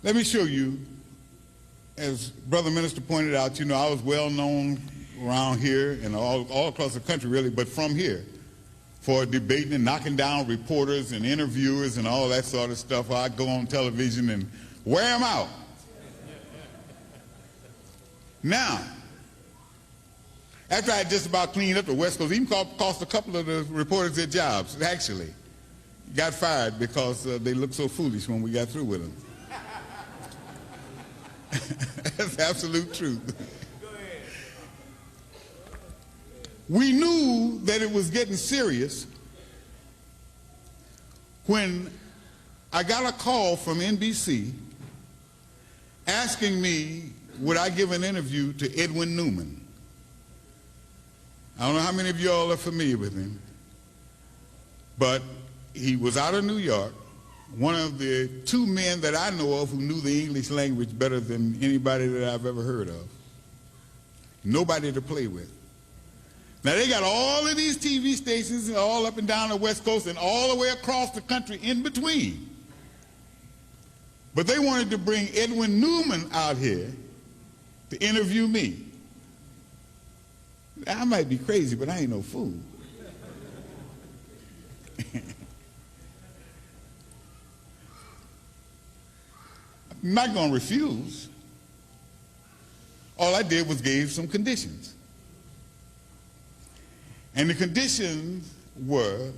Let me show you, as Brother Minister pointed out, I was well known around here and all across the country, really, but from here, for debating and knocking down reporters and interviewers and all that sort of stuff. I'd go on television and wear them out. Now, after I just about cleaned up the West Coast, even cost a couple of the reporters their jobs, actually. Got fired because they looked so foolish when we got through with them. That's absolute truth. Go ahead. We knew that it was getting serious when I got a call from NBC asking me would I give an interview to Edwin Newman. I don't know how many of you all are familiar with him, but he was out of New York, one of the two men that I know of who knew the English language better than anybody that I've ever heard of. Nobody to play with. Now they got all of these TV stations all up and down the West Coast and all the way across the country in between. But they wanted to bring Edwin Newman out here to interview me. I might be crazy, but I ain't no fool. I'm not going to refuse. All I did was gave some conditions. And the conditions were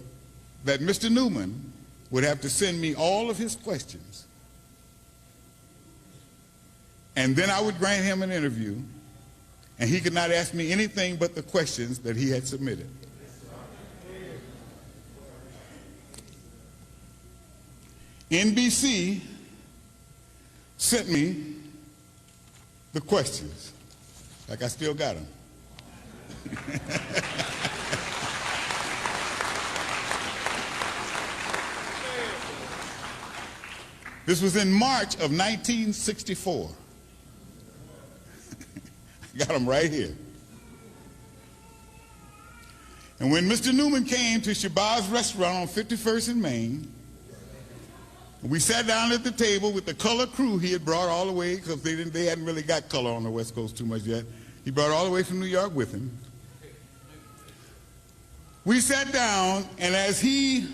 that Mr. Newman would have to send me all of his questions. And then I would grant him an interview, and he could not ask me anything but the questions that he had submitted. NBC sent me the questions, like I still got them. This was in March of 1964. I got them right here. And when Mr. Newman came to Shabazz Restaurant on 51st and Main, we sat down at the table with the color crew he had brought all the way, because they hadn't really got color on the West Coast too much yet. He brought all the way from New York with him. We sat down, and as he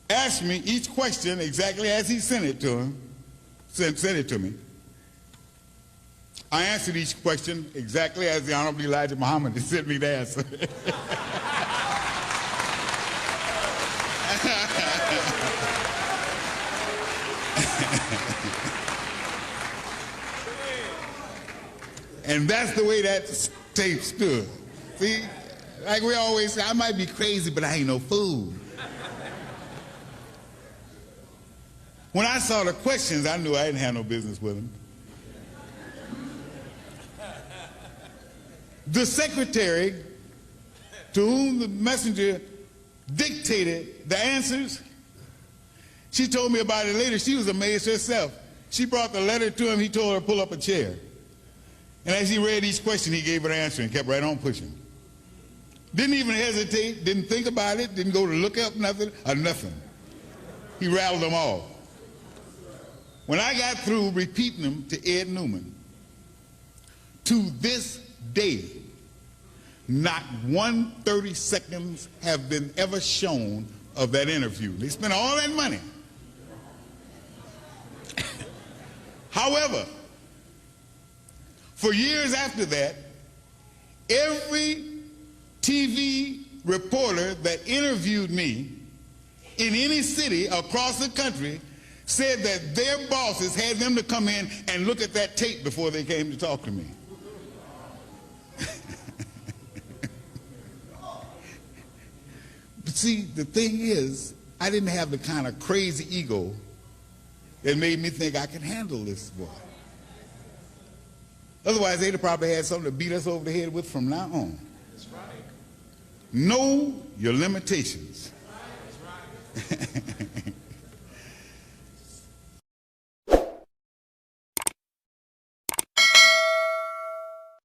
asked me each question exactly as he sent it to me, I answered each question exactly as the Honorable Elijah Muhammad had sent me to answer. And that's the way that tape stood. See, like we always say, I might be crazy, but I ain't no fool. When I saw the questions, I knew I didn't have no business with them. The secretary to whom the messenger dictated the answers, she told me about it later. She was amazed herself. She brought the letter to him. He told her to pull up a chair. And as he read each question, he gave her an answer and kept right on pushing. Didn't even hesitate, didn't think about it, didn't go to look up nothing or nothing. He rattled them all. When I got through repeating them to Ed Newman, to this day, not 1/30 seconds have been ever shown of that interview. They spent all that money. However, for years after that, every TV reporter that interviewed me in any city across the country said that their bosses had them to come in and look at that tape before they came to talk to me. But see, the thing is, I didn't have the kind of crazy ego that made me think I could handle this boy. Otherwise, they'd have probably had something to beat us over the head with from now on. That's right. Know your limitations. That's right.